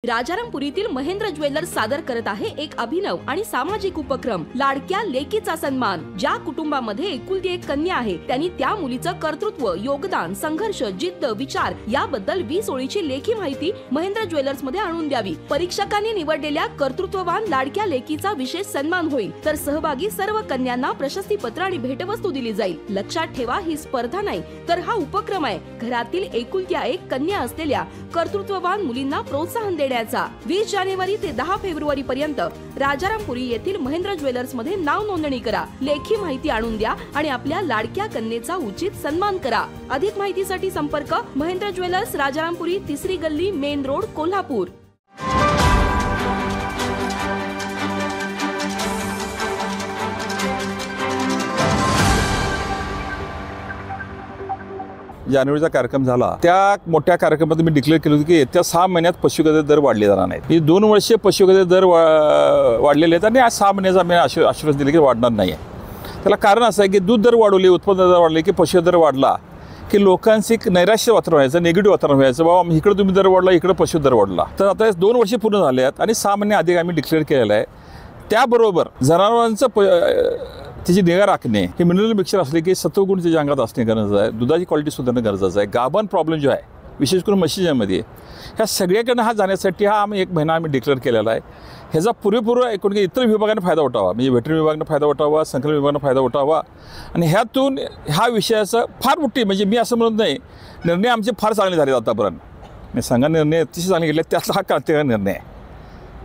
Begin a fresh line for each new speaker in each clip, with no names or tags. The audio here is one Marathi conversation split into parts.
राजारामपुरीतील महेंद्र ज्वेलर्स सादर करत आहे एक अभिनव आणि सामाजिक उपक्रम लाडक्या लेकीचा सन्मान। ज्या कुटुंबामध्ये एकुलती एक कन्या आहे त्यांनी त्या मुलीचं कर्तृत्व, योगदान, संघर्ष, जिद्द, विचार याबद्दल 20 ओळीची लेखी माहिती महेंद्र ज्वेलर्स मध्ये आणून द्यावी। परीक्षकांनी निवडलेल्या कर्तृत्ववान लाडक्या लेकीचा विशेष सन्मान होईल, तर सहभागी सर्व कन्यांना प्रशस्तीपत्र आणि भेटवस्तू दिली जाईल। लक्षात ठेवा, ही स्पर्धा नाही तर हा उपक्रम आहे घरातील एकुलत्या एक कन्या असलेल्या कर्तृत्ववान मुलींना प्रोत्साहन देण्याचा। 20 जानेवारी ते 10 फेब्रुवारी पर्यंत राजारामपुरी येथील महेंद्र ज्वेलर्स मध्ये नाव नोंदणी करा, लेखी माहिती आणून द्या आणि आपल्या लाडक्या कन्येचा उचित सन्मान करा। अधिक माहितीसाठी संपर्क महेंद्र ज्वेलर्स, राजारामपुरी, 3री गल्ली, मेन रोड, कोल्हापूर।
जानेवारीचा कार्यक्रम झाला, त्या मोठ्या कार्यक्रमात मी डिक्लेअर केलं होतं की येत्या 6 महिन्यात पशुखाद्य दर वाढले जाणार नाहीत। ही 2 वर्षे पशुखाद्य दर वाढलेले आहेत आणि आज 6 महिन्याचा मी आश्वासन दिले की वाढणार नाही आहे। त्याला कारण असं आहे की दूध दर वाढवले, उत्पन्न दर वाढले की पशुखाद्य दर वाढला की लोकांचे एक नैराश्य वातावरण व्हायचं, निगेटिव्ह वातावरण व्हायचं, बाबा इकडे तुम्ही दर वाढला, इकडे पशु दर वाढला। तर आता 2 वर्षे पूर्ण झाले आहेत आणि 6 महिने अधिक आम्ही डिक्लेअर केलेलं आहे। त्याबरोबर जनावरांचं त्याची निगा राखणे, हे मिनरल मिक्सचर असले की सत्वगुण त्याच्या अंगात असणे गरजेचं आहे, दुधाची क्वालिटी सुधारणं गरजेचं आहे, गाभण प्रॉब्लेम जो आहे विशेष करून म्हशीच्यामध्ये, ह्या सगळ्याकडनं हा जाण्यासाठी आम्ही 1 महिना आम्ही डिक्लेअर केलेला आहे। ह्याचा पुरेपूर एकूण इतर विभागांना फायदा उठावा, म्हणजे व्हेटरनरी विभागांना फायदा उठावा, संकलन विभागांना फायदा उठावा आणि ह्यातून ह्या विषयाचं फार मोठी, म्हणजे मी असं म्हणत नाही, निर्णय आमचे फार चांगले झाले आतापर्यंत, मी सांगा निर्णय अतिशय चांगले घेतले, त्यातला हा क्रांतिकारी निर्णय आहे।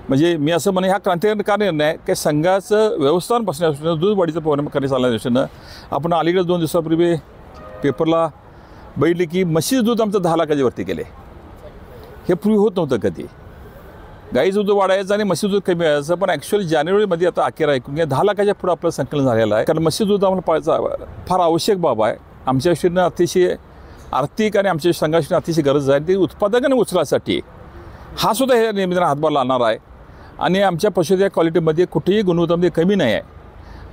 म्हणजे मी असं म्हणे हा क्रांतिकारी निर्णय आहे की संघाचं व्यवस्थापन बसण्यापासून दूध वाढीचं परिणाम करण्यात आल्या दृष्टीनं आपण अलीकडे 2 दिवसापूर्वी पेपरला बघितले की म्हशीचं दूध आमचं 10 लाखाच्या वरती केले। हे पूर्वी होत नव्हतं कधी, गाईचं दूध वाढायचं आणि म्हशीचं दूध कमी व्हायचं, पण ॲक्च्युअली जानेवारीमध्ये आता अखेर ऐकून 10 लाखाच्या पुढे आपलं संकलन झालेलं आहे, कारण म्हशीचं दूध आम्हाला पाळायचं फार आवश्यक बाब आहे। आमच्या दृष्टीनं अतिशय आर्थिक आणि आमच्या संघाची अतिशय गरज आहे, ती उत्पादकांना उचलासाठी हा सुद्धा हे नियमिताने हातभार लावणार आहे आणि आमच्या पशुच्या क्वालिटीमध्ये कुठेही गुणवत्तामध्ये कमी नाही आहे।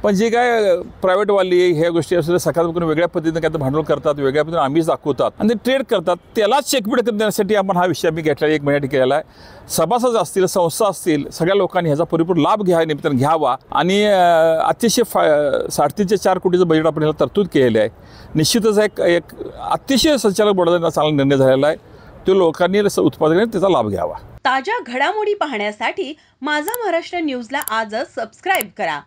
पण जे काय प्रायव्हेटवाली ह्या गोष्टी असल्या सकारात्मक वेगळ्या पद्धतीने काय भांडवल करतात, वेगळ्या पद्धतीने आम्हीच दाखवतात आणि ते ट्रेड करतात, त्यालाच चेकमेट करण्यासाठी आपण हा विषय आम्ही घेतलेला 1 महिन्यात केलेला आहे। सभासद असतील, संस्था असतील, सगळ्या लोकांनी ह्याचा परिपूर्ण लाभ निमित्ताने घ्यावा आणि अतिशय 3.5 ते 4 कोटीचं बजेट आपण ह्याला तरतूद केलेलं आहे। निश्चितच एक अतिशय संचालक बोर्डाचा चांगला निर्णय झालेला आहे, तो लोकांनी उत्पादकांनी त्याचा लाभ घ्यावा।
ताज्या घडामोडी पाहण्यासाठी माझा महाराष्ट्र न्यूजला आजच सबस्क्राइब करा।